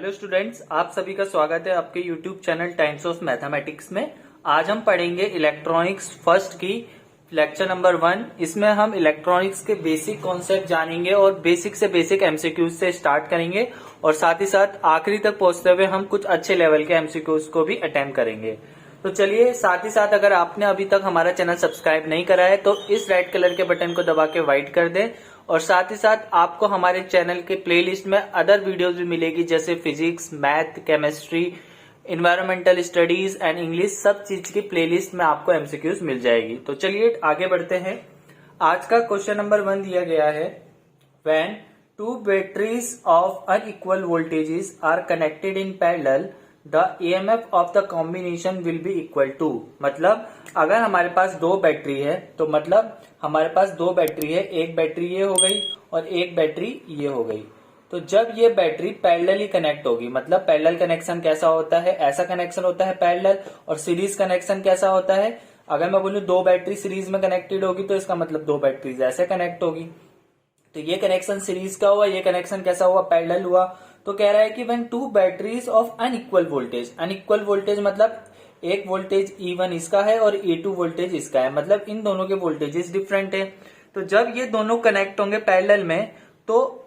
Hello students, आप सभी का स्वागत है आपके YouTube channel times of mathematics में। आज हम पढ़ेंगे इलेक्ट्रॉनिक्स फर्स्ट की लेक्चर नंबर 1। इसमें हम इलेक्ट्रॉनिक्स के बेसिक कॉन्सेप्ट जानेंगे और बेसिक से बेसिक एमसीक्यूज से स्टार्ट करेंगे और साथ ही साथ आखिरी तक पहुंचते हुए हम कुछ अच्छे लेवल के एमसीक्यूज को भी अटेम्प्ट करेंगे। तो चलिए, साथ ही साथ अगर आपने अभी तक हमारा चैनल सब्सक्राइब नहीं करा है तो इस रेड कलर के बटन को दबा के व्हाइट कर दें और साथ ही साथ आपको हमारे चैनल के प्लेलिस्ट में अदर वीडियोस भी मिलेगी, जैसे physics, math, chemistry, environmental studies and English, सब चीज की प्लेलिस्ट में आपको एमसीक्यूज मिल जाएगी। तो चलिए आगे बढ़ते हैं। आज का क्वेश्चन नंबर 1 दिया गया है, when two batteries of unequal voltages are connected in parallel the EMF of the combination will be equal to. मतलब अगर हमारे पास दो बैटरी है तो मतलब हमारे पास दो बैटरी है, एक बैटरी ये हो गई और एक बैटरी ये हो गई। तो जब ये बैटरी पैरेलली कनेक्ट होगी, मतलब पैरेलल कनेक्शन कैसा होता है, ऐसा कनेक्शन होता है पैरेलल। और सीरीज कनेक्शन कैसा होता है, अगर मैं बोलूं दो बैटरी सीरीज में कनेक्टेड होगी तो इसका मतलब दो बैटरीज ऐसे कनेक्ट होगी। तो ये कनेक्शन सीरीज का हुआ, ये कनेक्शन कैसा हुआ, पैरेलल हुआ। तो कह रहा है कि when two batteries of unequal voltage, unequal voltage मतलब एक वोल्टेज E1 इसका है और E2 वोल्टेज इसका है, मतलब इन दोनों के वोल्टेजेस डिफरेंट है। तो जब ये दोनों कनेक्ट होंगे पैरेलल में तो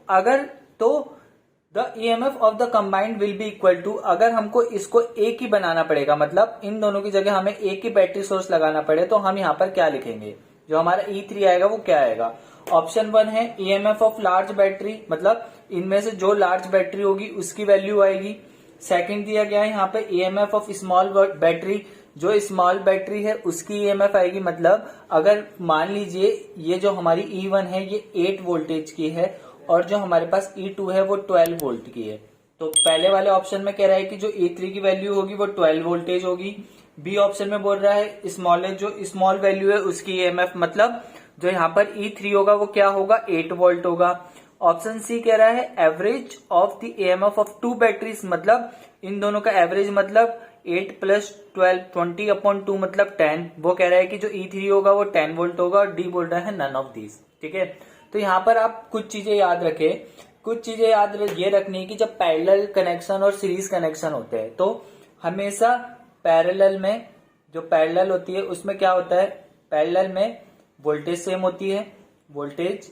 the EMF of the combined will be equal to, अगर हमको इसको एक ही बनाना पड़ेगा, मतलब इन दोनों की जगह हमें एक ही बैटरी सोर्स लगाना पड़े, तो हम यहाँ पर क्या लिखेंगे, जो हमारा E3 आएगा वो क्या आएगा। ऑप्शन 1 है EMF ऑफ लार्ज बैटरी, मतलब इनमें से जो लार्ज बैटरी होगी उसकी वैल्यू आएगी। सेकंड दिया गया है यहाँ पे EMF ऑफ स्मॉल बैटरी, जो स्मॉल बैटरी है उसकी EMF आएगी। मतलब अगर मान लीजिए ये जो हमारी E1 है ये 8 वोल्टेज की है और जो हमारे पास E2 है वो 12 वोल्ट की है। तो पहले वाले ऑप्शन में कह रहा है कि जो E3 की वैल्यू होगी वो 12 वोल्टेज होगी। बी ऑप्शन में बोल रहा है जो स्मॉल वैल्यू है उसकी EMF, मतलब जो यहाँ पर E3 होगा वो क्या होगा, 8 वोल्ट होगा। ऑप्शन सी कह रहा है average of the EMF of two batteries, मतलब इन दोनों का एवरेज, मतलब 8 प्लस 12 20/2 मतलब 10। वो कह रहा है कि जो E3 होगा वो 10 वोल्ट होगा और डी बोल रहा है नन ऑफ दीज। ठीक है, तो यहाँ पर आप कुछ चीजें याद रखें, कुछ चीजें याद ये रखनी है कि जब पैरेलल कनेक्शन और सीरीज कनेक्शन होते हैं तो हमेशा पैरेलल में, जो पैरेलल होती है उसमें क्या होता है, पैरेलल में वोल्टेज सेम होती है, वोल्टेज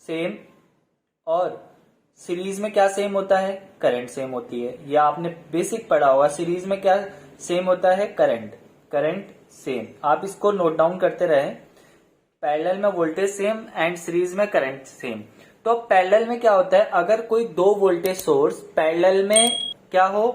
सेम, और सीरीज में क्या सेम होता है, करंट सेम होती है। ये आपने बेसिक पढ़ा होगा, सीरीज में क्या सेम होता है, करंट सेम। आप इसको नोट डाउन करते रहे, पैरेलल में वोल्टेज सेम एंड सीरीज में करंट सेम। तो पैरेलल में क्या होता है, अगर कोई दो वोल्टेज सोर्स पैरेलल में क्या हो,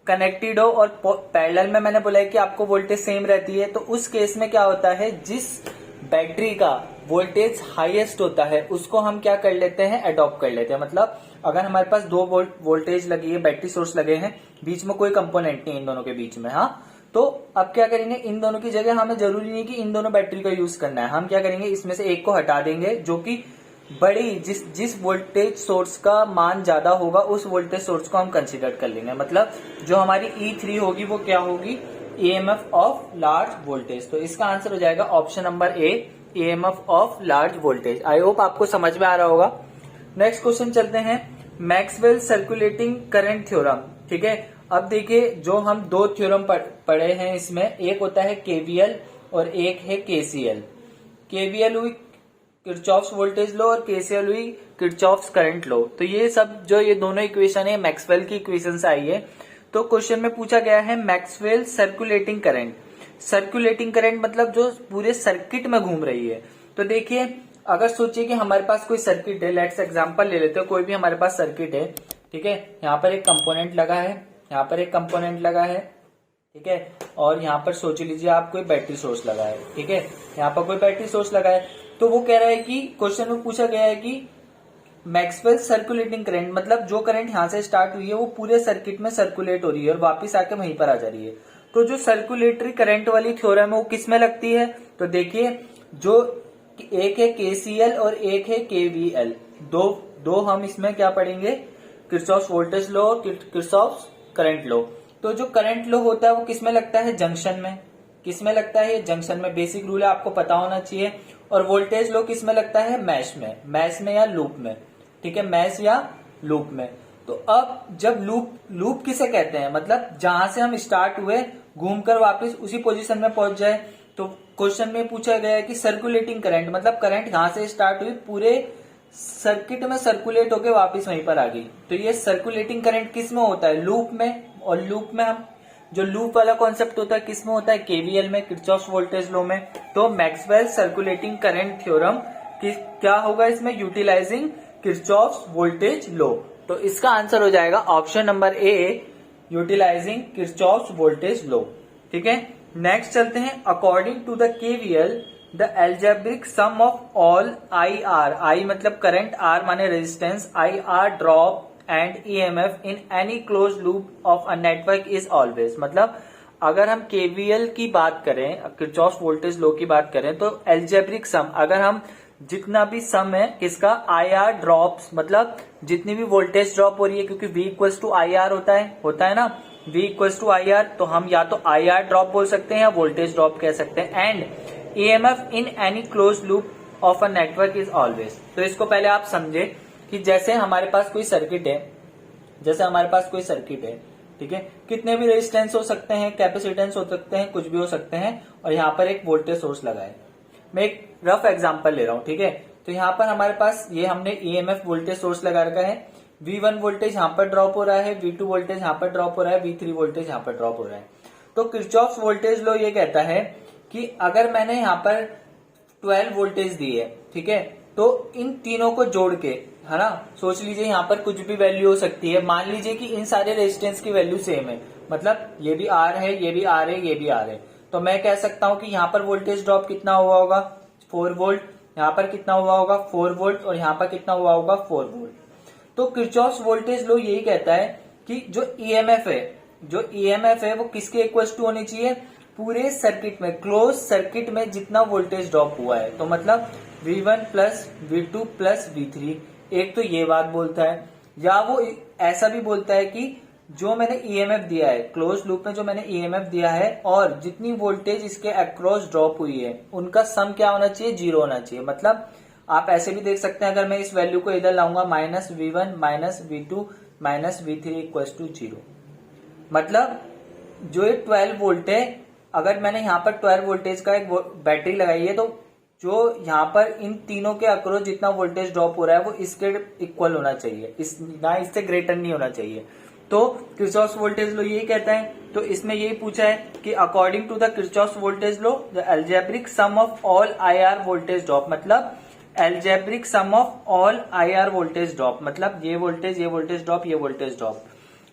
कनेक्टेड हो, और पैरेलल में मैंने बोला है कि आपको वोल्टेज सेम रहती है, तो उस केस में क्या होता है, जिस बैटरी का वोल्टेज हाईएस्ट होता है उसको हम क्या कर लेते हैं, अडॉप्ट कर लेते हैं। मतलब अगर हमारे पास दो वोल्टेज लगी है, बैटरी सोर्स लगे हैं, बीच में कोई कंपोनेंट नहीं इन दोनों के बीच में, हाँ, तो अब क्या करेंगे, इन दोनों की जगह हमें जरूरी नहीं कि इन दोनों बैटरी का यूज करना है, हम क्या करेंगे, इसमें से एक को हटा देंगे, जो कि बड़ी जिस वोल्टेज सोर्स का मान ज्यादा होगा उस वोल्टेज सोर्स को हम कंसीडर कर लेंगे। मतलब जो हमारी E3 होगी वो क्या होगी, EMF ऑफ लार्ज वोल्टेज। तो इसका आंसर हो जाएगा option number A, EMF of large voltage. I hope आपको समझ में आ रहा होगा। नेक्स्ट क्वेश्चन चलते हैं, मैक्सवेल सर्कुलेटिंग करंट थ्योरम। ठीक है, अब देखिए जो हम दो थ्योरम पढ़े हैं इसमें, एक होता है KVL और एक है KCL। KVL हुई किरचॉफ्स वोल्टेज लॉ और KCL हुई किरचॉफ्स करंट लॉ। तो ये सब जो ये दोनों इक्वेशन है मैक्सवेल की इक्वेशन से आई है। तो क्वेश्चन में पूछा गया है Maxwell circulating current. Circulating current मतलब जो पूरे सर्किट में घूम रही है। तो देखिए, अगर सोचिए कि हमारे पास कोई सर्किट है, लेट्स एग्जांपल ले लेते हैं, कोई भी हमारे पास सर्किट है, ठीक है, यहाँ पर एक कंपोनेंट लगा है, यहाँ पर एक कंपोनेंट लगा है, ठीक है, और यहाँ पर सोच लीजिए आप कोई बैटरी सोर्स लगा है, ठीक है, यहाँ पर कोई बैटरी सोर्स लगा है। तो वो कह रहा है कि क्वेश्चन में पूछा गया है कि मैक्सवेल सर्कुलेटिंग करंट, मतलब जो करंट यहाँ से स्टार्ट हुई है वो पूरे सर्किट में सर्कुलेट हो रही है और वापस आके वहीं पर आ जा रही है। तो जो सर्कुलेटरी करंट वाली थ्योरम है वो किस में लगती है, तो देखिए जो एक है KCL और एक है KVL, दो हम इसमें क्या पढ़ेंगे, किरचॉफ्स वोल्टेज लॉ और किरचॉफ्स करंट लॉ। तो जो करंट लॉ होता है वो किस में लगता है, जंक्शन में। किस में लगता है, जंक्शन में। बेसिक रूल है, आपको पता होना चाहिए। और वोल्टेज लॉ किस में लगता है, मैश में या लूप में। ठीक है, मैश या लूप में। तो अब जब लूप किसे कहते हैं, मतलब जहां से हम स्टार्ट हुए घूमकर वापस उसी पोजीशन में पहुंच जाए। तो क्वेश्चन में पूछा गया है कि सर्कुलेटिंग करंट, मतलब करंट यहां से स्टार्ट हुई पूरे सर्किट में सर्कुलेट होकर वापस वहीं पर आ गई। तो ये सर्कुलेटिंग करंट किस में होता है, लूप में। और लूप में हम जो लूप वाला कॉन्सेप्ट होता है किस में होता है, केवीएल में, किरचॉफ वोल्टेज लॉ में। तो मैक्सवेल सर्कुलेटिंग करंट थ्योरम क्या होगा इसमें, यूटिलाइजिंग किरचॉफ वोल्टेज लॉ। तो इसका आंसर हो जाएगा option number A, utilizing Kirchhoff voltage law. ठीक है, नेक्स्ट चलते हैं। According to the KVL the algebraic sum of all I R, I मतलब करंट, आर माने resistance, I R drop and EMF in any close loop of a network is always. मतलब अगर हम KVL की बात करें, किरचॉफ वोल्टेज लॉ की बात करें, तो एल्जेब्रिक सम, अगर हम जितना भी सम है किसका, आई आर ड्रॉप्स, मतलब जितनी भी वोल्टेज ड्रॉप हो रही है, क्योंकि V equals to I R होता है ना, V equals to I R, तो हम या तो आई आर ड्रॉप बोल सकते हैं या वोल्टेज ड्रॉप कह सकते हैं। And EMF in any close loop of a network is always. तो इसको पहले आप समझे कि जैसे हमारे पास कोई सर्किट है, ठीक है, कितने भी रेजिस्टेंस हो सकते हैं, कैपेसिटेंस हो सकते हैं, कुछ भी हो सकते हैं, और यहाँ पर एक वोल्टेज सोर्स लगा है। मैं एक रफ एग्जांपल ले रहा हूं, ठीक है। तो यहाँ पर हमारे पास ये हमने ईएमएफ वोल्टेज सोर्स लगा रखा है, V1 वोल्टेज यहाँ पर ड्रॉप हो रहा है, V2 वोल्टेज यहाँ पर ड्रॉप हो रहा है, V3 वोल्टेज यहाँ पर ड्रॉप हो रहा है। तो किरचॉफ वोल्टेज लॉ ये कहता है कि अगर मैंने यहाँ पर 12 वोल्टेज दी है, ठीक है, तो इन तीनों को जोड़ के, है ना, सोच लीजिए यहाँ पर कुछ भी वैल्यू हो सकती है। मान लीजिए कि इन सारे रेजिस्टेंस की वैल्यू सेम है, मतलब ये भी आर है, ये भी आर है, ये भी आर है। तो मैं कह सकता हूं कि यहाँ पर वोल्टेज ड्रॉप कितना हुआ होगा, 4 वोल्ट, यहाँ पर कितना हुआ होगा 4 वोल्ट, और यहाँ पर कितना हुआ होगा 4 वोल्ट। तो किरचॉफ वोल्टेज लॉ यही कहता है कि जो ईएमएफ है वो किसके इक्वल्स टू होनी चाहिए, पूरे सर्किट में, क्लोज सर्किट में जितना वोल्टेज ड्रॉप हुआ है। तो मतलब V1 plus V2 plus V3। एक तो ये बात बोलता है, या वो ऐसा भी बोलता है कि जो मैंने ईएमएफ दिया है, क्लोज लूप में जो मैंने ईएमएफ दिया है और जितनी वोल्टेज इसके अक्रॉस ड्रॉप हुई है, उनका सम क्या होना चाहिए, 0 होना चाहिए। मतलब आप ऐसे भी देख सकते हैं, अगर मैं इस वैल्यू को इधर लाऊंगा, -V1 -V2 -V3 equals to 0। मतलब जो ये 12 वोल्ट है, अगर मैंने यहाँ पर 12 वोल्टेज का एक बैटरी लगाई है, तो जो यहाँ पर इन तीनों के अक्रॉस जितना वोल्टेज ड्रॉप हो रहा है वो इसके इक्वल होना चाहिए, ना इससे ग्रेटर नहीं होना चाहिए। तो किरचॉफ वोल्टेज लॉ यही कहता है। तो इसमें यही पूछा है कि according to the Kirchhoff voltage law the algebraic sum of all IR voltage drop, मतलब algebraic sum of all IR voltage drop, मतलब ये वोल्टेज ड्रॉप, ये voltage drop,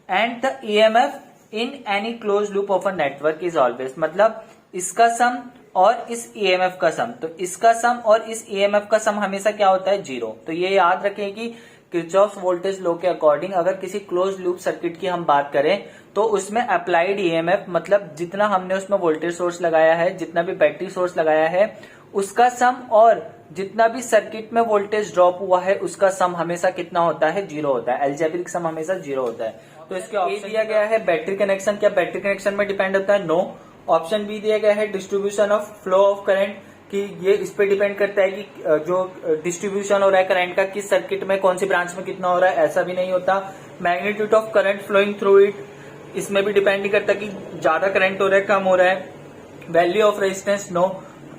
and the EMF in any close loop of a network is always. मतलब इसका सम और इस EMF का सम, तो इसका सम और इस ईएमएफ का सम हमेशा क्या होता है, 0। तो ये याद रखें कि किरचॉफ वोल्टेज लॉ के अकॉर्डिंग अगर किसी क्लोज लूप सर्किट की हम बात करें, तो उसमें अप्लाइड ईएमएफ, मतलब जितना हमने उसमें वोल्टेज सोर्स लगाया है, जितना भी बैटरी सोर्स लगाया है, उसका सम और जितना भी सर्किट में वोल्टेज ड्रॉप हुआ है उसका सम हमेशा कितना होता है, 0 होता है। एल्जेब्रिक सम हमेशा 0 होता है। तो इसके ऑप्शन दिया गया है बैटरी कनेक्शन, क्या बैटरी कनेक्शन में डिपेंड होता है, नो। ऑप्शन बी दिया गया है distribution of flow of current, कि ये इस पे डिपेंड करता है कि जो डिस्ट्रीब्यूशन हो रहा है करंट का किस सर्किट में, कौन सी ब्रांच में कितना हो रहा है, ऐसा भी नहीं होता। Magnitude of current flowing through it, इसमें भी डिपेंड नहीं करता कि ज्यादा करंट हो रहा है, कम हो रहा है। Value of resistance, no.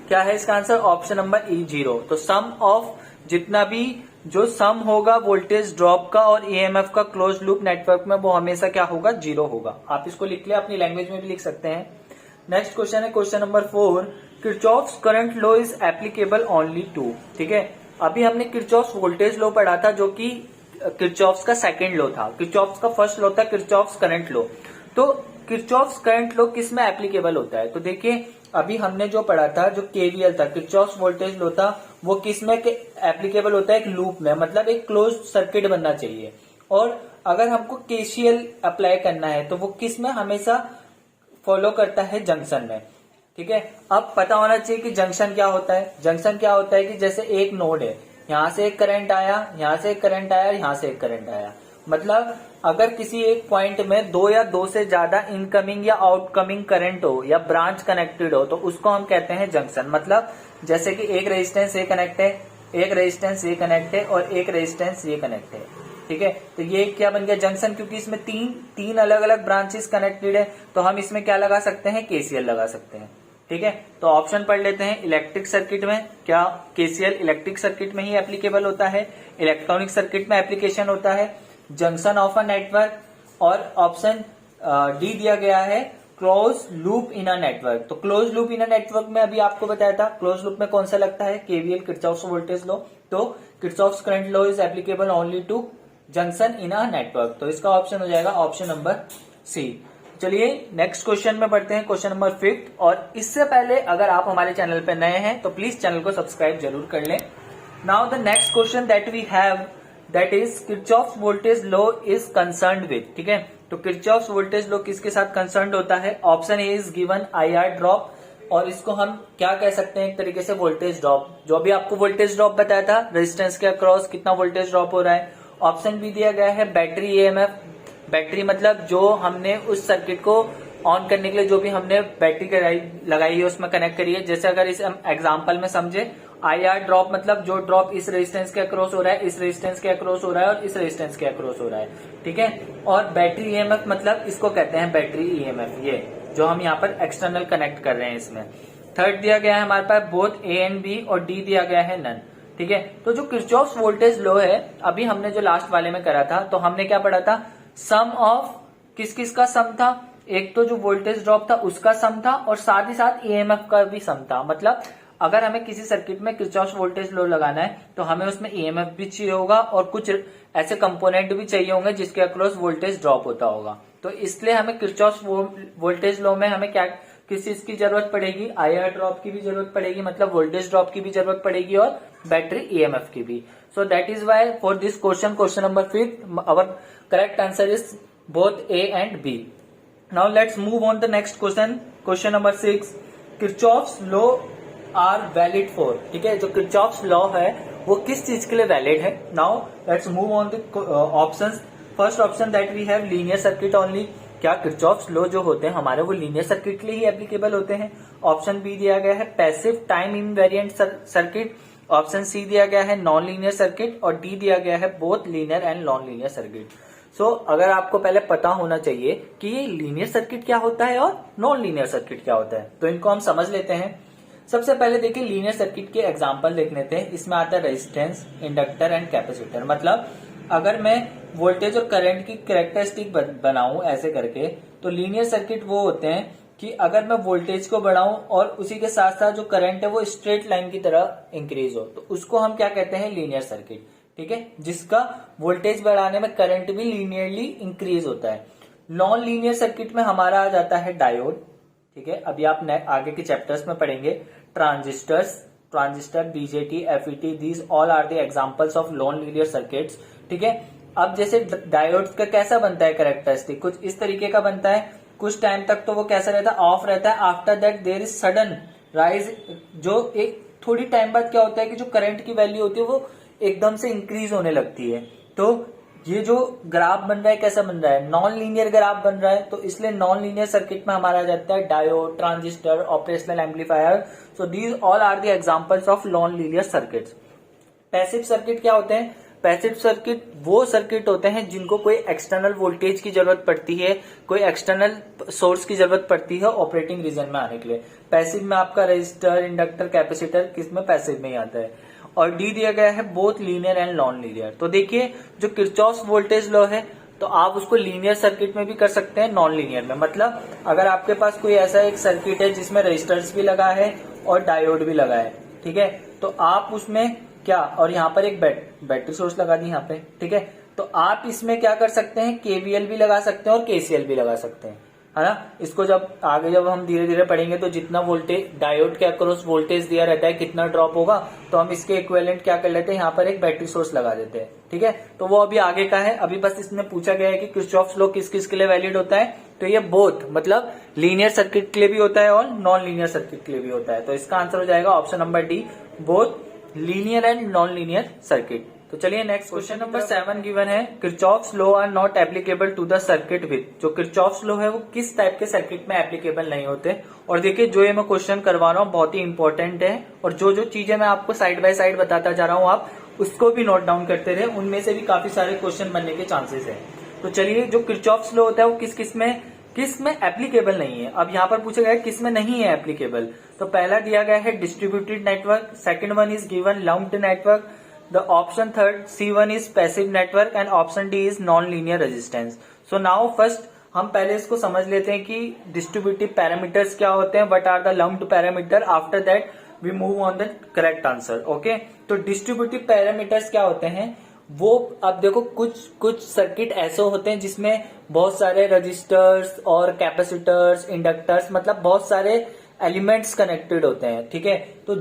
क्या है इसका आंसर, ऑप्शन नंबर ई, 0। तो सम ऑफ जितना भी जो सम होगा वोल्टेज ड्रॉप का और ईएमएफ का क्लोज लूप नेटवर्क में, वो हमेशा क्या होगा, 0 होगा। आप इसको लिख ले, अपनी लैंग्वेज में भी लिख सकते हैं। नेक्स्ट क्वेश्चन है question number 4, Kirchhoff's current law is applicable only to. ठीक है, अभी हमने किरचॉफ्स वोल्टेज लॉ पढ़ा था, जो कि किरचॉफ्स का सेकंड लॉ था। किरचॉफ्स का फर्स्ट लॉ था किरचॉफ्स करंट लॉ। तो किरचॉफ्स करंट लॉ किस में एप्लीकेबल होता है, तो देखिए अभी हमने जो पढ़ा था, जो केवीएल था, किरचॉफ्स वोल्टेज लॉ था, वो किस में एप्लीकेबल होता है, एक लूप में, मतलब एक क्लोज सर्किट बनना चाहिए। और अगर हमको केसीएल अप्लाई करना है तो वो किस में हमेशा फॉलो करता है, जंक्शन में। ठीक है, अब पता होना चाहिए कि जंक्शन क्या होता है। जंक्शन क्या होता है कि जैसे एक नोड है, यहां से एक करंट आया, यहां से एक करंट आया, यहां से एक करंट आया, मतलब अगर किसी एक पॉइंट में 2 या 2 से ज्यादा इनकमिंग या आउटकमिंग करंट हो या ब्रांच कनेक्टेड हो, तो उसको हम कहते हैं जंक्शन। मतलब जैसे कि एक रेजिस्टेंस ये कनेक्ट है, एक रेजिस्टेंस ये कनेक्ट है और एक रेजिस्टेंस ये कनेक्ट है। ठीक है। तो ये क्या बन गया जंक्शन, क्योंकि इसमें तीन अलग अलग ब्रांचेस कनेक्टेड है, तो हम इसमें क्या लगा सकते हैं, केसीएल लगा सकते हैं। ठीक है, तो ऑप्शन पढ़ लेते हैं। इलेक्ट्रिक सर्किट में क्या केसीएल इलेक्ट्रिक सर्किट में ही एप्लीकेबल होता है, इलेक्ट्रॉनिक सर्किट में एप्लीकेशन होता है, जंक्शन ऑफ अ नेटवर्क, और ऑप्शन डी दिया गया है close loop in a network. तो close loop in a network में अभी आपको बताया था, क्लोज लूप में कौन सा लगता है, केवीएल किरचॉफ्स वोल्टेज लॉ। तो Kirchhoff's current law is applicable only to junction in a network. तो इसका ऑप्शन हो जाएगा ऑप्शन नंबर सी। चलिए नेक्स्ट क्वेश्चन में बढ़ते हैं, क्वेश्चन नंबर 5। और इससे पहले अगर आप हमारे चैनल पे नए हैं तो प्लीज चैनल को सब्सक्राइब जरूर कर लें। Now the next question that we have that is Kirchhoff's voltage law is concerned with. ठीक है, तो किरचॉफ्स वोल्टेज लॉ किसके साथ कंसर्न्ड होता है, option A is given IR drop, और इसको हम क्या कह सकते हैं, एक तरीके से वोल्टेज ड्रॉप। जो अभी आपको वोल्टेज ड्रॉप बताया था, रेजिस्टेंस के अक्रॉस कितना वोल्टेज ड्रॉप हो रहा है। ऑप्शन बी दिया गया है बैटरी EMF। बैटरी मतलब जो हमने उस सर्किट को ऑन करने के लिए जो भी हमने बैटरी लगाई है उसमें कनेक्ट करी है। जैसे अगर इस एग्जांपल में समझे, IR ड्रॉप मतलब जो ड्रॉप इस रेजिस्टेंस के अक्रॉस हो रहा है, इस रेजिस्टेंस के अक्रॉस हो रहा है और इस रेजिस्टेंस के अक्रॉस हो रहा है। ठीक है, और बैटरी EMF मतलब इसको कहते हैं बैटरी EMF, ये जो हम यहाँ पर एक्सटर्नल कनेक्ट कर रहे हैं इसमें। थर्ड दिया गया है हमारे पास बोथ A एंड B, और डी दिया गया है नन। ठीक है, तो जो किरचॉफ्स वोल्टेज लॉ है, अभी हमने जो लास्ट वाले में करा था, तो हमने क्या पढ़ा था, सम ऑफ किस किस का सम था, एक तो जो वोल्टेज ड्रॉप था उसका सम था, और साथ ही साथ EMF का भी सम था। मतलब अगर हमें किसी सर्किट में किरचॉफ्स वोल्टेज लॉ लगाना है तो हमें उसमें EMF भी चाहिए होगा और कुछ ऐसे कंपोनेंट भी चाहिए होंगे जिसके अक्रॉस वोल्टेज ड्रॉप होता होगा। तो इसलिए हमें किरचॉफ्स वोल्टेज लॉ में हमें क्या किस चीज की जरूरत पड़ेगी, IR ड्रॉप की भी जरूरत पड़ेगी, मतलब वोल्टेज ड्रॉप की भी जरूरत पड़ेगी, और बैटरी EMF की भी। So that is why for this question number 5 our correct answer is both A and B। Now let's move on the next question number 6। Kirchhoff's law are valid for. ठीक है, जो Kirchhoff's law है वो किस चीज के लिए valid है। Now let's move on the options. First option that we have linear circuit only. क्या किरचॉफ्स लॉ जो होते हैं हमारे वो लीनियर सर्किट के लिए ही एप्लीकेबल होते हैं। ऑप्शन बी दिया गया है passive time invariant circuit. Option C दिया गया है नॉन लीनियर सर्किट, और डी दिया गया है both linear and non linear circuit. So अगर आपको पहले पता होना चाहिए कि ये लीनियर सर्किट क्या होता है और नॉन लीनियर सर्किट क्या होता है, तो इनको हम समझ लेते हैं। सबसे पहले देखिए लीनियर सर्किट के एग्जांपल देख लेते हैं। इसमें आता है रेजिस्टेंस, इंडक्टर एंड कैपेसिटर। मतलब अगर मैं वोल्टेज और करंट की कैरेक्टरिस्टिक बनाऊं ऐसे करके, तो लीनियर सर्किट वो होते हैं कि अगर मैं वोल्टेज को बढ़ाऊं और उसी के साथ साथ जो करंट है वो स्ट्रेट लाइन की तरह इंक्रीज हो, तो उसको हम क्या कहते हैं, लीनियर सर्किट। ठीक है, जिसका वोल्टेज बढ़ाने में करंट भी लीनियरली इंक्रीज होता है। नॉन लीनियर सर्किट में हमारा आ जाता है डायोड। ठीक है, अभी आप आगे के चैप्टर्स में पढ़ेंगे। Transistor, BJT, FET, these all are the examples of non linear circuits. ठीक है, अब जैसे डायोड का कैसा बनता है कैरेक्टरिस्टिक, कुछ इस तरीके का बनता है। कुछ टाइम तक तो वो कैसा रहता है, ऑफ रहता है। After that there is sudden rise, जो एक थोड़ी टाइम बाद क्या होता है कि जो करंट की वैल्यू होती है वो एकदम से इंक्रीज होने लगती है। तो ये जो ग्राफ बन रहा है कैसा बन रहा है, नॉन लीनियर ग्राफ बन रहा है। तो इसलिए नॉन लीनियर सर्किट में हमारा आ जाता है diode, transistor, operational amplifier. So these all are the examples of non linear circuits. Passive circuit क्या होते हैं, पैसिव सर्किट वो सर्किट होते हैं जिनको कोई एक्सटर्नल वोल्टेज की जरूरत पड़ती है, कोई एक्सटर्नल सोर्स की जरूरत पड़ती है ऑपरेटिंग रीजन में आने के लिए। पैसिव में आपका रेजिस्टर, इंडक्टर, कैपेसिटर किसमें, पैसिव में ही आता है। और डी दिया गया है both linear and non linear. तो देखिए जो किरचॉफ्स वोल्टेज लॉ है तो आप उसको लीनियर सर्किट में भी कर सकते हैं, नॉन लीनियर में। मतलब अगर आपके पास कोई ऐसा एक सर्किट है जिसमें रेजिस्टर्स भी लगा है और डायोड भी लगा है, ठीक है, तो आप उसमें क्या, और यहाँ पर एक बैटरी सोर्स लगा दी यहाँ पे, ठीक है, तो आप इसमें क्या कर सकते हैं, केवीएल भी लगा सकते हैं और केसीएल भी लगा सकते हैं, है ना। इसको जब हम धीरे धीरे पढ़ेंगे तो जितना वोल्टेज डायोड के अक्रॉस वोल्टेज दिया रहता है कितना ड्रॉप होगा, तो हम इसके इक्विवेलेंट क्या कर लेते हैं, यहाँ पर एक बैटरी सोर्स लगा देते हैं। ठीक है, तो वो अभी आगे का है। अभी बस इसमें पूछा गया है कि किरचॉफ्स लॉ किस किस के लिए वैलिड होता है, तो ये बोथ मतलब लीनियर सर्किट के लिए भी होता है और नॉन लीनियर सर्किट के लिए भी होता है। तो इसका आंसर हो जाएगा option number D, both linear and non linear circuit. तो चलिए नेक्स्ट क्वेश्चन नंबर 7 गिवन है, Kirchhoff's law are not applicable to the circuit with. जो किरचॉफ्स लॉ है वो किस टाइप के सर्किट में एप्लीकेबल नहीं होते। और देखिए जो ये मैं क्वेश्चन करवा रहा हूँ बहुत ही इंपॉर्टेंट है, और जो जो चीजें मैं आपको साइड बाय साइड बताता जा रहा हूँ आप उसको भी नोट डाउन करते रहे, उनमें से भी काफी सारे क्वेश्चन बनने के चांसेस है। तो चलिए, जो किरचॉफ्स लॉ होता है वो किस में एप्लीकेबल नहीं है। अब यहाँ पर पूछा गया है किस में नहीं है एप्लीकेबल। तो पहला दिया गया है distributed network, second one is given lumped network, the option third C1 is passive network and option D is non linear resistance. So now first हम पहले इसको समझ लेते हैं कि डिस्ट्रीब्यूटिव पैरामीटर्स क्या होते हैं, what are the lumped parameter, after that we move on the correct answer. Okay, तो डिस्ट्रीब्यूटिव पैरामीटर्स क्या होते हैं वो, अब देखो कुछ सर्किट ऐसे होते हैं जिसमें बहुत सारे रजिस्टर्स और कैपेसिटर्स, इंडक्टर्स, मतलब बहुत सारे एलिमेंट्स कनेक्टेड होते हैं। ठीक है, तो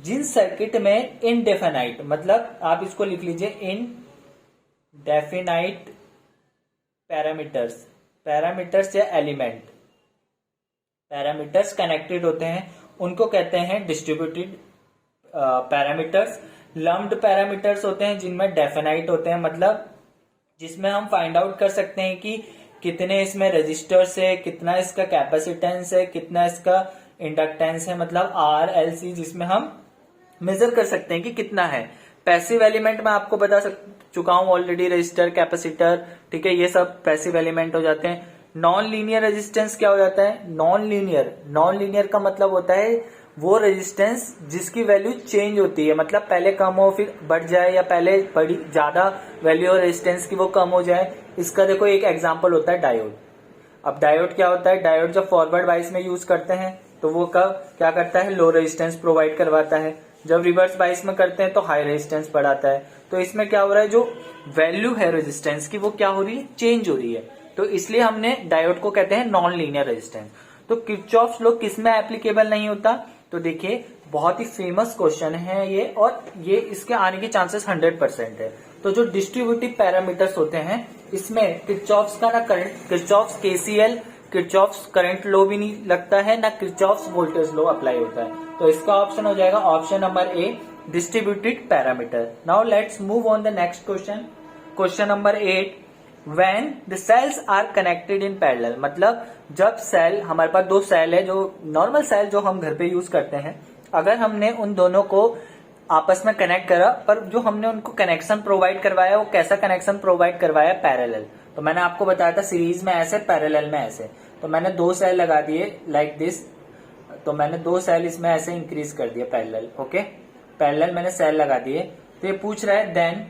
जिन सर्किट में इनडेफिनाइट, मतलब आप इसको लिख लीजिए इनडेफिनाइट पैरामीटर्स या एलिमेंट पैरामीटर्स कनेक्टेड होते हैं, उनको कहते हैं डिस्ट्रीब्यूटेड पैरामीटर्स। लम्प्ड पैरामीटर्स होते हैं जिनमें डेफिनाइट होते हैं, मतलब जिसमें हम फाइंड आउट कर सकते हैं कि कितने इसमें रेजिस्टर्स है, कितना इसका कैपेसिटेंस है, कितना इसका इंडक्टेंस है, मतलब RLC, जिसमें हम मेजर कर सकते हैं कि कितना है। पैसिव एलिमेंट में आपको बता चुका हूं ऑलरेडी, रेजिस्टर, कैपेसिटर, ठीक है, ये सब पैसिव एलिमेंट हो जाते हैं। नॉन लीनियर रेजिस्टेंस क्या हो जाता है? नॉन लीनियर का मतलब होता है वो रेजिस्टेंस जिसकी वैल्यू चेंज होती है, मतलब पहले कम हो फिर बढ़ जाए, या पहले बड़ी ज्यादा वैल्यू हो रेजिस्टेंस की वो कम हो जाए। इसका देखो एक एग्जांपल होता है डायोड। अब डायोड क्या होता है? डायोड जब फॉरवर्ड बाइस में यूज करते हैं तो वो क्या करता है? लो रेजिस्टेंस प्रोवाइड करवाता है। जब रिवर्स बाइस में करते हैं तो हाई रेजिस्टेंस बढ़ाता है। तो इसमें क्या हो रहा है, जो वैल्यू है रेजिस्टेंस की वो क्या हो रही है? चेंज हो रही है। तो इसलिए हमने डायोड को कहते हैं नॉन लीनियर रेजिस्टेंस। तो किरचॉफ्स लॉ किस में एप्लीकेबल नहीं होता? तो देखिए, बहुत ही फेमस क्वेश्चन है ये, और ये इसके आने के चांसेस 100% है। तो जो डिस्ट्रीब्यूटिव पैरामीटर्स होते हैं इसमें किरचॉफ्स का ना Kirchhoff's KCL, Kirchhoff's current law भी नहीं लगता है, ना किरचॉफ्स वोल्टेज लॉ अप्लाई होता है। तो इसका ऑप्शन हो जाएगा option number A, distributed parameter. Now let's move on the next question. Question number 8, when the cells are connected in parallel, मतलब जब सेल, हमारे पास दो सेल है, जो नॉर्मल सेल जो हम घर पे यूज करते हैं, अगर हमने उन दोनों को आपस में कनेक्ट करा, पर जो हमने उनको कनेक्शन प्रोवाइड करवाया वो कैसा कनेक्शन प्रोवाइड करवाया? पैरेलल। तो मैंने आपको बताया था सीरीज में ऐसे, पैरेलल में ऐसे। तो मैंने दो सेल लगा दिए लाइक दिस, तो मैंने दो सेल इसमें ऐसे इंक्रीज कर दिया पैरेलल। ओके, पैरेलल मैंने सेल लगा दिए। तो ये पूछ रहा है देन,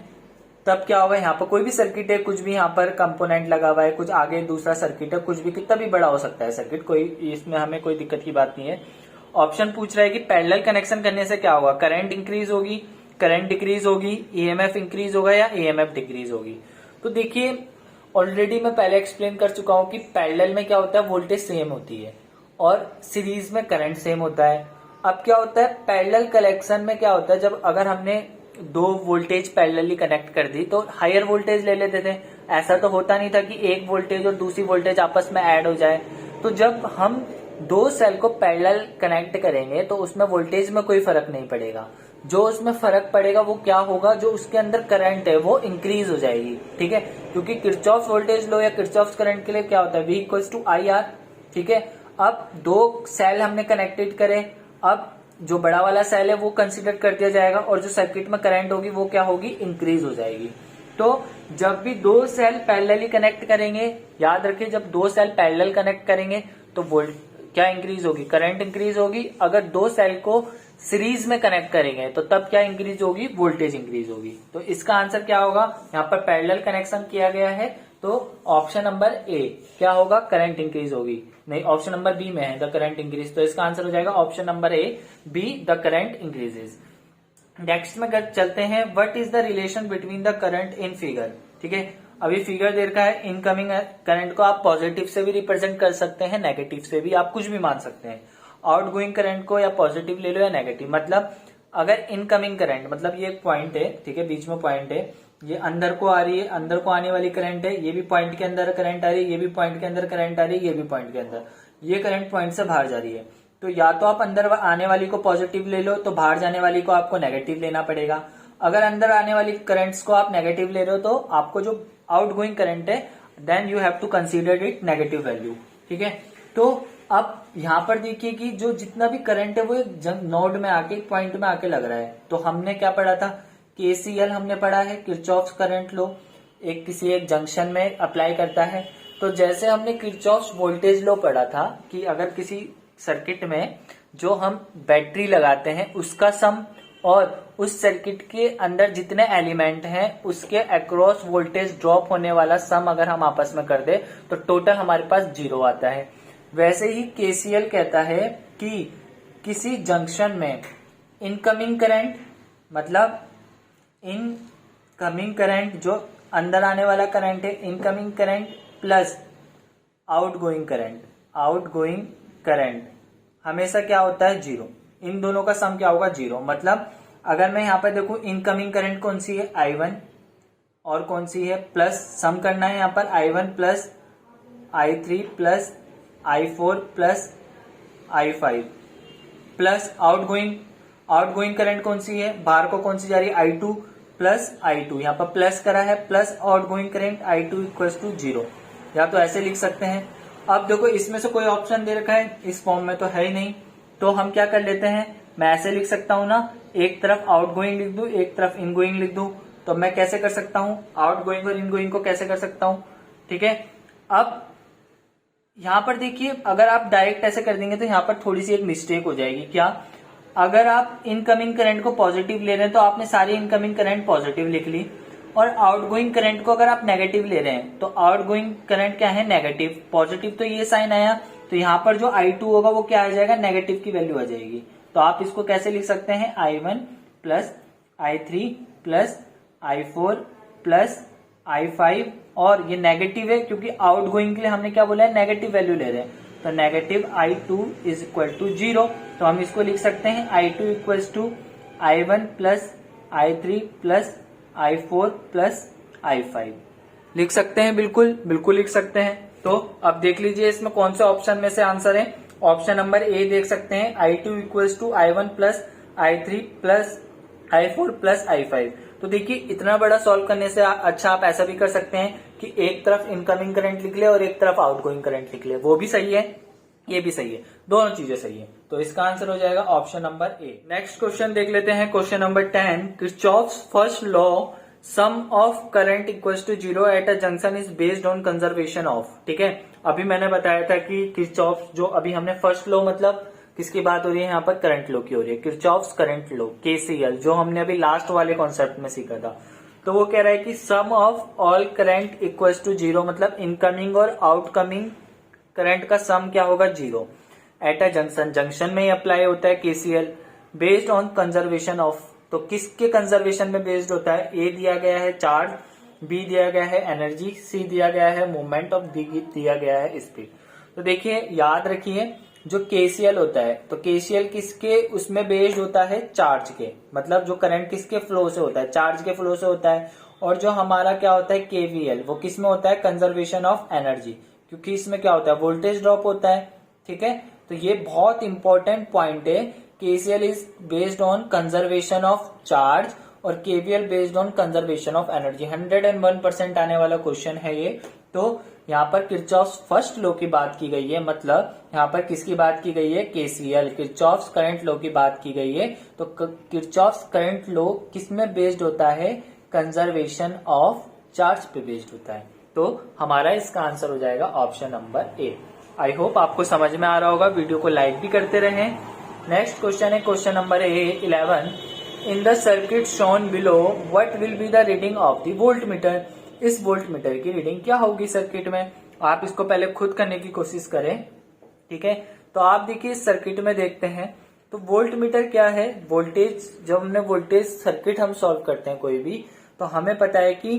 तब क्या होगा? यहाँ पर कोई भी सर्किट है, कुछ भी यहाँ पर कंपोनेंट लगा हुआ है, कुछ आगे दूसरा सर्किट है, कुछ भी कितना भी बड़ा हो सकता है सर्किट, कोई इसमें हमें कोई दिक्कत की बात नहीं है। ऑप्शन पूछ रहा है कि पैरेलल कनेक्शन करने से क्या होगा? करंट इंक्रीज होगी, करंट डिक्रीज होगी, EMF इंक्रीज होगा या EMF डिक्रीज होगी? तो देखिए, ऑलरेडी मैं पहले एक्सप्लेन कर चुका हूं कि पैरेलल में क्या होता है, वोल्टेज सेम होती है और सीरीज में करंट सेम होता है। अब क्या होता है पैरेलल कनेक्शन में, क्या होता है जब अगर हमने दो वोल्टेज पैरेलली कनेक्ट कर दी तो हायर वोल्टेज ले लेते थे। ऐसा तो होता नहीं था कि एक वोल्टेज और दूसरी वोल्टेज आपस में ऐड हो जाए। तो जब हम दो सेल को पैरेलल कनेक्ट करेंगे तो उसमें वोल्टेज में कोई फर्क नहीं पड़ेगा। जो उसमें फर्क पड़ेगा वो क्या होगा, जो उसके अंदर करंट है वो इंक्रीज हो जाएगी। ठीक है, क्योंकि किरचॉफ वोल्टेज लो या किरचॉफ करंट के लिए क्या होता है, V = IR। ठीक है, अब दो सेल हमने कनेक्टेड करे, अब जो बड़ा वाला सेल है वो कंसिडर कर दिया जाएगा और जो सर्किट में करंट होगी वो क्या होगी, इंक्रीज हो जाएगी। तो जब भी दो सेल पैरेलली कनेक्ट करेंगे, याद रखिए जब दो सेल पैरेलल कनेक्ट करेंगे तो वोल्ट क्या इंक्रीज होगी, करंट इंक्रीज होगी। अगर दो सेल को सीरीज में कनेक्ट करेंगे तो तब क्या इंक्रीज होगी, वोल्टेज इंक्रीज होगी। तो इसका आंसर क्या होगा, यहाँ पर पैरेलल कनेक्शन किया गया है तो ऑप्शन नंबर ए क्या होगा, करंट इंक्रीज होगी। नहीं, ऑप्शन नंबर बी में है द करंट इंक्रीज, तो इसका आंसर हो जाएगा option number A, B, the current increases. Next में चलते हैं, what is the relation between the current in figure. ठीक है, अभी फिगर दे रखा है, इनकमिंग करंट को आप पॉजिटिव से भी रिप्रेजेंट कर सकते हैं, नेगेटिव से भी, आप कुछ भी मान सकते हैं। आउट गोइंग करंट को या पॉजिटिव ले लो या नेगेटिव। मतलब अगर इनकमिंग करंट, मतलब ये पॉइंट है, ठीक है, बीच में पॉइंट है, ये अंदर को आ रही है, अंदर को आने वाली करंट है, ये भी पॉइंट के अंदर करंट आ रही है, ये भी पॉइंट के अंदर करंट आ रही है, ये भी पॉइंट के अंदर, ये करंट पॉइंट से बाहर जा रही है। तो या तो आप अंदर आने वाली को पॉजिटिव ले लो, तो बाहर जाने वाली को आपको नेगेटिव लेना पड़ेगा। अगर अंदर आने वाली करंट्स को आप नेगेटिव ले रहे हो तो आपको जो आउट गोइंग करंट है then you have to consider it negative value. ठीक है, तो अब यहां पर देखिए कि जो जितना भी करंट है वो एक नोड में आके, एक पॉइंट में आके लग रहा है। तो हमने क्या पढ़ा था केसीएल हमने पढ़ा है, किरचॉफ्स करंट लॉ, किसी एक जंक्शन में अप्लाई करता है। तो जैसे हमने किरचॉफ्स वोल्टेज लॉ पढ़ा था कि अगर किसी सर्किट में जो हम बैटरी लगाते हैं उसका सम और उस सर्किट के अंदर जितने एलिमेंट हैं उसके अक्रॉस वोल्टेज ड्रॉप होने वाला सम अगर हम आपस में कर दे तो टोटल हमारे पास 0 आता है। वैसे ही केसीएल कहता है कि किसी जंक्शन में इनकमिंग करंट, मतलब इनकमिंग करंट जो अंदर आने वाला करंट है, incoming current plus outgoing current हमेशा क्या होता है 0। इन दोनों का सम क्या होगा 0। मतलब अगर मैं यहाँ पर देखूं इनकमिंग करंट कौन सी है I1 और कौन सी है प्लस, सम करना है यहाँ पर I1 plus I3 plus I4 plus I5 plus outgoing current कौन सी है, बाहर को कौन सी जा रही है I2 प्लस I2, यहाँ पर प्लस करा है plus outgoing current I2 equals to 0। या तो ऐसे लिख सकते हैं। अब देखो इसमें से कोई ऑप्शन दे रखा है, इस फॉर्म में तो है ही नहीं, तो हम क्या कर लेते हैं, मैं ऐसे लिख सकता हूं ना, एक तरफ आउटगोइंग लिख दूं एक तरफ इनगोइंग लिख दूं। तो मैं कैसे कर सकता हूं, आउटगोइंग और इनगोइंग को कैसे कर सकता हूं, ठीक है। अब यहां पर देखिए अगर आप डायरेक्ट ऐसे कर देंगे तो यहां पर थोड़ी सी एक मिस्टेक हो जाएगी। क्या, अगर आप इनकमिंग करंट को पॉजिटिव ले रहे हैं तो आपने सारी इनकमिंग करंट पॉजिटिव लिख ली, और आउटगोइंग करंट को अगर आप नेगेटिव ले रहे हैं तो आउटगोइंग करंट क्या है नेगेटिव, पॉजिटिव तो ये साइन आया, तो यहाँ पर जो I2 होगा वो क्या आ जाएगा, नेगेटिव की वैल्यू आ जाएगी। तो आप इसको कैसे लिख सकते हैं, I1 plus I3 plus I4 plus I5, और ये नेगेटिव है क्योंकि आउटगोइंग के लिए हमने क्या बोला है, नेगेटिव वैल्यू ले रहे हैं, तो negative I2 is equal to 0। तो हम इसको लिख सकते हैं I2 equals to I1 plus I3 plus I4 plus I5 लिख सकते हैं, बिल्कुल लिख सकते हैं। तो अब देख लीजिए इसमें कौन से ऑप्शन में से आंसर है। ऑप्शन नंबर ए देख सकते हैं, I2 equals to I1 plus I3 plus I4 plus I5। तो देखिए इतना बड़ा सॉल्व करने से अच्छा आप ऐसा भी कर सकते हैं कि एक तरफ इनकमिंग करंट लिख ले और एक तरफ आउटगोइंग करंट लिख ले, वो भी सही है, ये भी सही है, दोनों चीजें सही है। तो इसका आंसर हो जाएगा option number A. Next question देख लेते हैं, question number 10, Kirchhoff's first law sum of current equals to 0 at a junction is based on conservation of. ठीक है, अभी मैंने बताया था कि किरचॉफ्स जो अभी हमने फर्स्ट लॉ मतलब किसकी बात हो रही है, यहाँ पर करंट लॉ की हो रही है, किरचॉफ्स करंट लॉ केसीएल, जो हमने अभी लास्ट वाले कॉन्सेप्ट में सीखा था। तो वो कह रहा है कि sum of all current equals to 0, मतलब इनकमिंग और आउटकमिंग करंट का सम क्या होगा 0 एट अ जंक्शन में ही अप्लाई होता है KCL, based on conservation of. तो किसके कंजर्वेशन में बेस्ड होता है, ए दिया गया है चार्ज, बी दिया गया है एनर्जी, सी दिया गया है मूवमेंट ऑफ, डी दिया गया है स्पीड। तो देखिए याद रखिए जो केसीएल होता है तो केसीएल किसके उसमें बेस्ड होता है, चार्ज के, मतलब जो करंट किसके फ्लो से होता है, चार्ज के फ्लो से होता है। और जो हमारा क्या होता है केवीएल, वो किसमें होता है, कंजर्वेशन ऑफ एनर्जी, क्योंकि इसमें क्या होता है वोल्टेज ड्रॉप होता है। ठीक है, तो ये बहुत इंपॉर्टेंट पॉइंट है, KCL is based on conservation of charge और KVL based on conservation of energy. 101% आने वाला क्वेश्चन है ये। तो यहाँ पर किरचॉफ्स फर्स्ट लॉ की बात की गई है, मतलब यहाँ पर किसकी बात की गई है, केसीएल, किरचॉफ्स करंट लॉ की बात की गई है। तो किरचॉफ्स करंट लॉ किसमें बेस्ड होता है, कंजर्वेशन ऑफ चार्ज पे बेस्ड होता है। तो हमारा इसका आंसर हो जाएगा option number A. I hope आपको समझ में आ रहा होगा, वीडियो को लाइक भी करते रहें। नेक्स्ट क्वेश्चन है question number 11, in the circuit shown below what will be the reading of the volt meter. इस वोल्ट मीटर की रीडिंग क्या होगी सर्किट में, आप इसको पहले खुद करने की कोशिश करें। ठीक है, तो आप देखिए इस सर्किट में देखते हैं तो वोल्ट मीटर क्या है, वोल्टेज, जब हमने वोल्टेज सर्किट हम सॉल्व करते हैं कोई भी, तो हमें पता है कि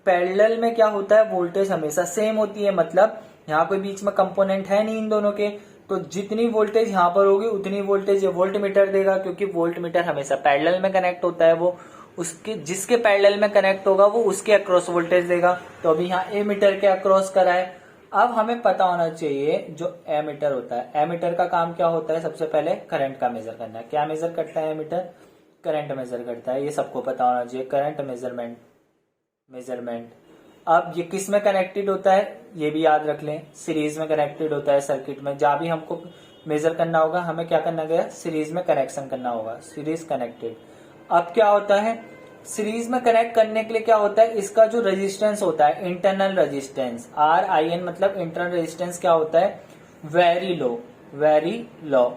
पैरेलल में क्या होता है, वोल्टेज हमेशा सेम होती है, मतलब यहाँ कोई बीच में कंपोनेंट है नहीं इन दोनों के, तो जितनी वोल्टेज यहाँ पर होगी उतनी वोल्टेज ये वोल्ट मीटर देगा, क्योंकि वोल्ट मीटर हमेशा पैरेलल में कनेक्ट होता है, वो उसके जिसके पैरेलल में कनेक्ट होगा वो उसके अक्रॉस वोल्टेज देगा। तो अभी यहाँ ए मीटर के अक्रॉस करा है। अब हमें पता होना चाहिए जो ए मीटर होता है, ए मीटर का काम क्या होता है, सबसे पहले करंट का मेजर करना है। क्या मेजर करता है ए मीटर, करंट मेजर करता है, ये सबको पता होना चाहिए, करंट मेजरमेंट। अब ये किस में कनेक्टेड होता है, ये भी याद रख लें, सीरीज में कनेक्टेड होता है सर्किट में। जहां भी हमको मेजर करना होगा हमें क्या करना गया, सीरीज में कनेक्शन करना होगा, सीरीज कनेक्टेड। अब क्या होता है, सीरीज में कनेक्ट करने के लिए क्या होता है, इसका जो रेजिस्टेंस होता है, इंटरनल रेजिस्टेंस RIN मतलब इंटरनल रेजिस्टेंस क्या होता है, वेरी लो,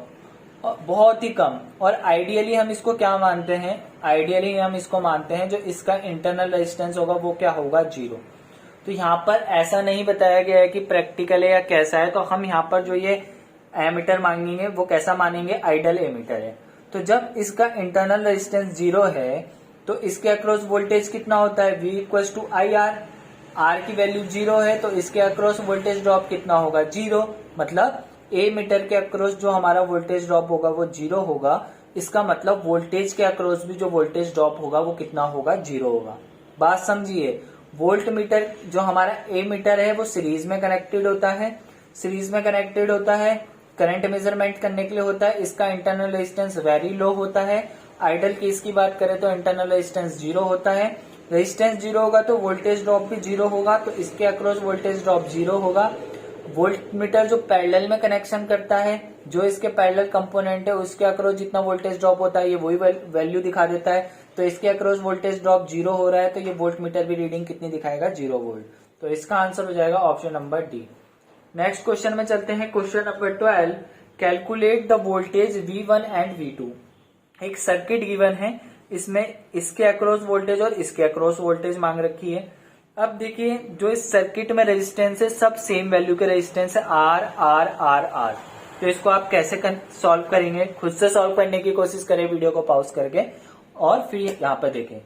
बहुत ही कम। और आइडियली हम इसको क्या मानते हैं, आइडियली हम इसको मानते हैं जो इसका इंटरनल रेजिस्टेंस होगा वो क्या होगा, 0। तो यहाँ पर ऐसा नहीं बताया गया है कि प्रैक्टिकल है या कैसा है, तो हम यहाँ पर जो ये एमीटर मांगेंगे वो कैसा मानेंगे, आइडल एमीटर है। तो जब इसका इंटरनल रेजिस्टेंस 0 है तो इसके अक्रॉस वोल्टेज कितना होता है, V equal to IR। R की वैल्यू 0 है तो इसके अक्रॉस वोल्टेज ड्रॉप कितना होगा, 0। मतलब ए मीटर के अक्रॉस जो हमारा वोल्टेज ड्रॉप होगा वो 0 होगा। इसका मतलब वोल्टेज के अक्रॉस भी जो वोल्टेज ड्रॉप होगा वो कितना होगा, 0 होगा। बात समझिए, वोल्ट मीटर जो हमारा ए मीटर है वो सीरीज में कनेक्टेड होता है, सीरीज में कनेक्टेड होता है, करंट मेजरमेंट करने के लिए होता है। इसका इंटरनल रेजिस्टेंस वेरी लो होता है। आइडल केस की बात करें तो इंटरनल रेजिस्टेंस 0 होता है। रेजिस्टेंस 0 होगा तो वोल्टेज ड्रॉप भी 0 होगा, तो इसके अक्रॉस वोल्टेज ड्रॉप 0 होगा। वोल्ट मीटर जो पैरेलल में कनेक्शन करता है, जो इसके पैरेलल कंपोनेंट है उसके अक्रॉस जितना वोल्टेज ड्रॉप होता है ये वही वैल्यू दिखा देता है। तो इसके अक्रॉस वोल्टेज ड्रॉप 0 हो रहा है तो ये वोल्ट मीटर भी रीडिंग कितनी दिखाएगा, 0 वोल्ट। तो इसका आंसर हो जाएगा option number D. Next question में चलते हैं, question number 12, calculate the voltage V1 and V2। एक सर्किट गिवन है, इसमें इसके अक्रॉस वोल्टेज और इसके अक्रॉस वोल्टेज मांग रखी है। अब देखिए जो इस सर्किट में रेजिस्टेंस है सब सेम वैल्यू के रेजिस्टेंस है, R। तो इसको आप कैसे सॉल्व करेंगे, खुद से सॉल्व करने की कोशिश करें वीडियो को पॉज करके और फिर यहाँ पर देखें।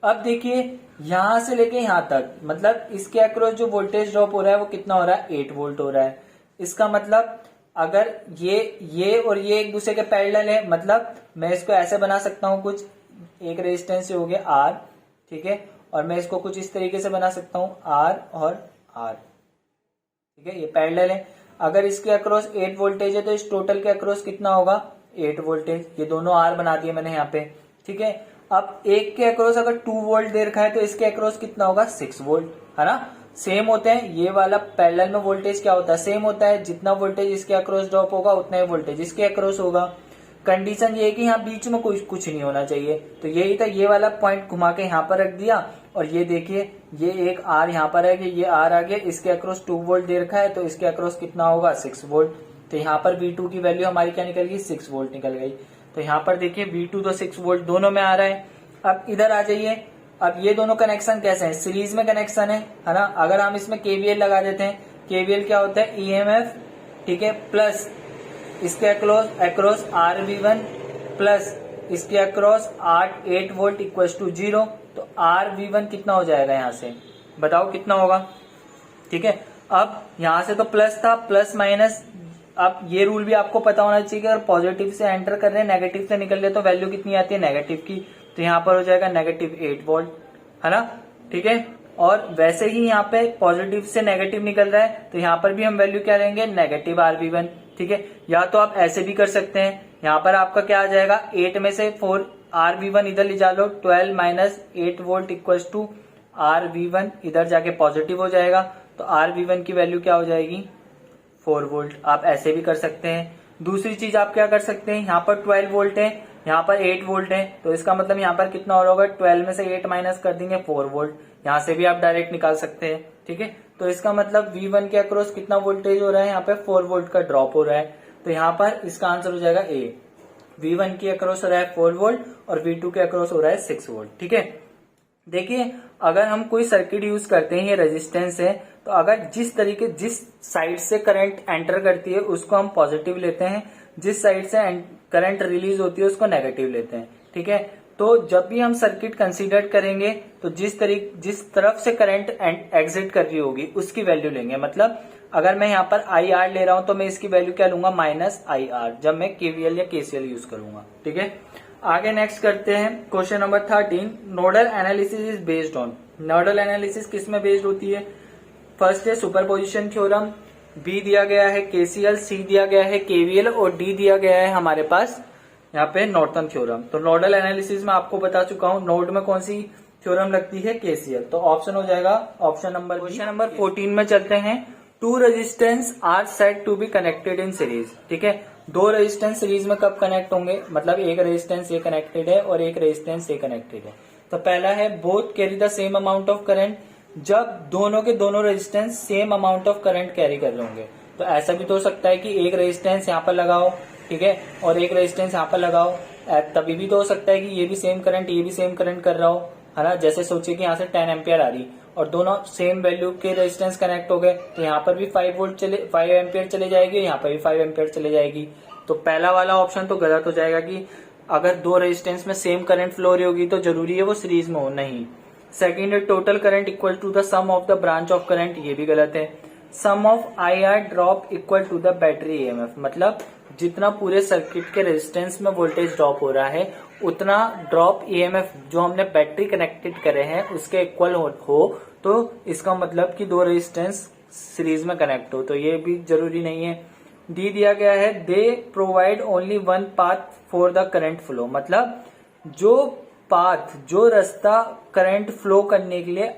अब देखिए यहां से लेके यहां तक, मतलब इसके अक्रॉस जो वोल्टेज ड्रॉप हो रहा है वो कितना हो रहा है, 8 वोल्ट हो रहा है। इसका मतलब अगर ये और ये एक दूसरे के पैरेलल है, मतलब मैं इसको ऐसे बना सकता हूं, कुछ एक रेजिस्टेंस हो गया R, ठीक है, और मैं इसको कुछ इस तरीके से बना सकता हूं R और R, ठीक है, ये पैरेलल है। अगर इसके अक्रॉस 8 वोल्टेज है तो इस टोटल के अक्रॉस कितना होगा, 8 वोल्टेज। ये दोनों R बना दिए मैंने यहाँ पे, ठीक है। अब एक के अक्रॉस अगर 2 वोल्ट दे रखा है तो इसके अक्रॉस कितना होगा, 6 वोल्ट, है ना। सेम होते हैं, ये वाला पैरेलल में वोल्टेज क्या होता है, सेम होता है। जितना वोल्टेज इसके अक्रॉस ड्रॉप होगा उतना ही वोल्टेज इसके अक्रॉस होगा। कंडीशन ये है कि यहाँ बीच में कुछ नहीं होना चाहिए, तो यही था, ये वाला पॉइंट घुमा के यहाँ पर रख दिया। और ये देखिए ये एक R यहाँ पर है कि ये R आ गया, इसके अक्रॉस 2 वोल्ट दे रखा है तो इसके अक्रॉस कितना होगा, 6 वोल्ट। तो यहाँ पर V2 की वैल्यू हमारी क्या निकल गई, 6 वोल्ट निकल गई। तो यहाँ पर देखिए V2 तो 6 वोल्ट दोनों में आ रहा है। अब इधर आ जाइए, अब ये दोनों कनेक्शन कैसे हैं, सीरीज में कनेक्शन है ना। अगर हम इसमें KVL लगा देते हैं, KVL क्या होता है, EMF, ठीक है, प्लस इसके अक्रॉस RV1 प्लस इसके अक्रॉस 8 वोल्ट इक्वल टू 0। तो RV1 कितना हो जाएगा, यहाँ से बताओ कितना होगा, ठीक है। अब यहाँ से तो प्लस था, प्लस माइनस, अब ये रूल भी आपको पता होना चाहिए कि अगर पॉजिटिव से एंटर कर रहे हैं नेगेटिव से निकल रहे तो वैल्यू कितनी आती है, नेगेटिव की। तो यहाँ पर हो जाएगा -8 वोल्ट, है ना, ठीक है। और वैसे ही यहाँ पे पॉजिटिव से नेगेटिव निकल रहा है तो यहाँ पर भी हम वैल्यू क्या लेंगे, नेगेटिव RV1, ठीक है। या तो आप ऐसे भी कर सकते हैं, यहाँ पर आपका क्या आ जाएगा, 8 में से 4 RV1 इधर ले जा लो, 12 minus 8 volt equal to RV1, इधर जाके पॉजिटिव हो जाएगा तो RV1 की वैल्यू क्या हो जाएगी, 4 वोल्ट। आप ऐसे भी कर सकते हैं। दूसरी चीज आप क्या कर सकते हैं, यहाँ पर 12 वोल्ट है, यहाँ पर 8 वोल्ट है, तो इसका मतलब यहाँ पर कितना हो रहा होगा, 12 में से 8 माइनस कर देंगे 4 वोल्ट। यहाँ से भी आप डायरेक्ट निकाल सकते हैं, ठीक है। तो इसका मतलब V1 के अक्रॉस कितना वोल्टेज हो रहा है, यहाँ पे 4 वोल्ट का ड्रॉप हो रहा है। तो यहाँ पर इसका आंसर हो जाएगा A। V1 के अक्रॉस हो रहा है 4 वोल्ट और V2 के अक्रॉस हो रहा है 6 वोल्ट, ठीक है। देखिए अगर हम कोई सर्किट यूज करते हैं, ये रेजिस्टेंस है, तो अगर जिस साइड से करंट एंटर करती है उसको हम पॉजिटिव लेते हैं, जिस साइड से करंट रिलीज होती है उसको नेगेटिव लेते हैं, ठीक है। तो जब भी हम सर्किट कंसीडर करेंगे तो जिस तरफ से करंट एग्जिट कर रही होगी उसकी वैल्यू लेंगे। मतलब अगर मैं यहाँ पर IR ले रहा हूं तो मैं इसकी वैल्यू क्या लूंगा, -IR, जब मैं KVL या KCL यूज करूंगा, ठीक है। आगे नेक्स्ट करते हैं, question number 13, nodal analysis is based on. Nodal analysis किस में बेस्ड होती है, फर्स्ट है सुपरपोजिशन थ्योरम, B दिया गया है KCL, C दिया गया है KVL और D दिया गया है हमारे पास यहाँ पे नॉर्टन थ्योरम। तो नोडल एनालिसिस में आपको बता चुका हूं, नोड में कौन सी थ्योरम लगती है, KCL। तो ऑप्शन हो जाएगा ऑप्शन नंबर, क्वेश्चन नंबर 14 में चलते हैं। 2 resistance are said to be connected in series, ठीक है। 2 रेजिस्टेंस सीरीज में कब कनेक्ट होंगे, मतलब एक रेजिस्टेंस ये कनेक्टेड है और एक रेजिस्टेंस ये कनेक्टेड है। तो पहला है both carry the same amount of current, जब दोनों के दोनों resistance same amount of current carry कर रहे होंगे। तो ऐसा भी तो हो सकता है कि एक रेजिस्टेंस यहाँ पर लगाओ, ठीक है, और एक रेजिस्टेंस यहाँ पर लगाओ, तभी भी तो हो सकता है कि ये भी सेम करंट ये भी सेम करंट कर रहा हो, है ना। जैसे सोचिए कि यहाँ से 10 एम्पियर आ रही और दोनों सेम वैल्यू के रेजिस्टेंस कनेक्ट हो गए, तो यहाँ पर भी 5 एम्पियर चले जाएगी, यहाँ पर भी 5 एम्पियर चले जाएगी। तो पहला वाला ऑप्शन तो गलत हो जाएगा कि अगर दो रेजिस्टेंस में सेम करंट फ्लो रही होगी तो जरूरी है वो सीरीज में हो, नहीं। सेकेंड है total current equal to the sum of the branch of current, ये भी गलत है। Sum of IR drop equal to the battery EMF, मतलब जितना पूरे सर्किट के रेजिस्टेंस में वोल्टेज ड्रॉप हो रहा है उतना ड्रॉप EMF जो हमने बैटरी कनेक्टेड करे हैं उसके इक्वल हो तो इसका मतलब कि दो रेजिस्टेंस सीरीज में कनेक्ट हो, तो ये भी जरूरी नहीं है। डी दिया गया है they provide only one path for the current flow, मतलब जो रास्ता करंट फ्लो करने के लिए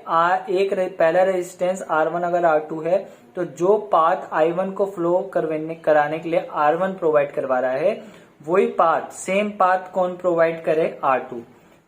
पहला रेजिस्टेंस R1 अगर R2 है तो जो पाथ I1 को फ्लो कराने के लिए R1 प्रोवाइड करवा रहा है वही पाथ सेम पाथ कौन प्रोवाइड करे R2।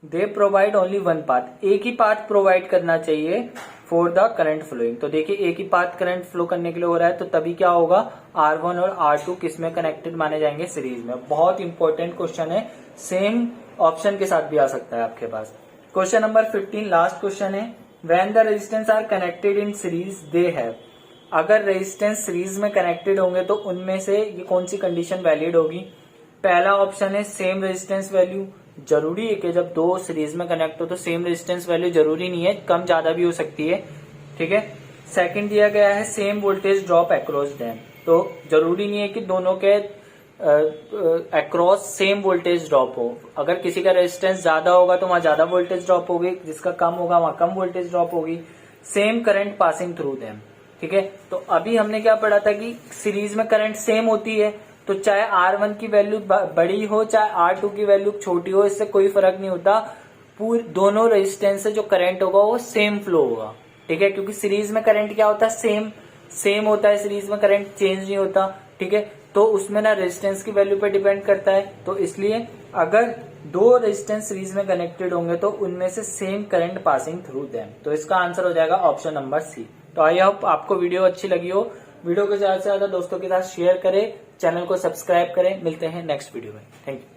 They provide only one path, एक ही पाथ प्रोवाइड करना चाहिए फॉर द करंट फ्लोइंग। तो देखिए एक ही पाथ करंट फ्लो करने के लिए हो रहा है तो तभी क्या होगा R1 और R2 किसमें कनेक्टेड माने जाएंगे, सीरीज में। बहुत इंपॉर्टेंट क्वेश्चन है, सेम ऑप्शन के साथ भी आ सकता है आपके पास। क्वेश्चन नंबर 15 लास्ट क्वेश्चन है when the resistance R connected in series they have, अगर रेजिस्टेंस सीरीज में कनेक्टेड होंगे तो उनमें से ये कौन सी कंडीशन वैलिड होगी। पहला ऑप्शन है सेम रेजिस्टेंस वैल्यू, जरूरी है कि जब दो सीरीज में कनेक्ट हो तो सेम रेजिस्टेंस वैल्यू, जरूरी नहीं है, कम ज्यादा भी हो सकती है, ठीक है। सेकंड दिया गया है same voltage drop across them, तो जरूरी नहीं है कि दोनों के अक्रॉस सेम वोल्टेज ड्रॉप हो, अगर किसी का रेजिस्टेंस ज्यादा होगा तो वहां ज्यादा वोल्टेज ड्रॉप होगी, जिसका कम होगा वहां कम वोल्टेज ड्रॉप होगी। Same current passing through them, ठीक है। तो अभी हमने क्या पढ़ा था कि सीरीज में करंट सेम होती है तो चाहे R1 की वैल्यू बड़ी हो चाहे R2 की वैल्यू छोटी हो, इससे कोई फर्क नहीं होता, दोनों रेजिस्टेंस से जो करंट होगा वो सेम फ्लो होगा, ठीक है। क्योंकि सीरीज में करंट क्या होता है, सेम होता है, सीरीज में करंट चेंज नहीं होता, ठीक है। तो उसमें ना रेजिस्टेंस की वैल्यू पे डिपेंड करता है, तो इसलिए अगर दो रेजिस्टेंस सीरीज में कनेक्टेड होंगे तो उनमें से same current passing through them, तो इसका आंसर हो जाएगा ऑप्शन नंबर सी। तो आई होप आपको वीडियो अच्छी लगी हो, वीडियो को ज्यादा से ज्यादा दोस्तों के साथ शेयर करें, चैनल को सब्सक्राइब करें। मिलते हैं नेक्स्ट वीडियो में, थैंक यू।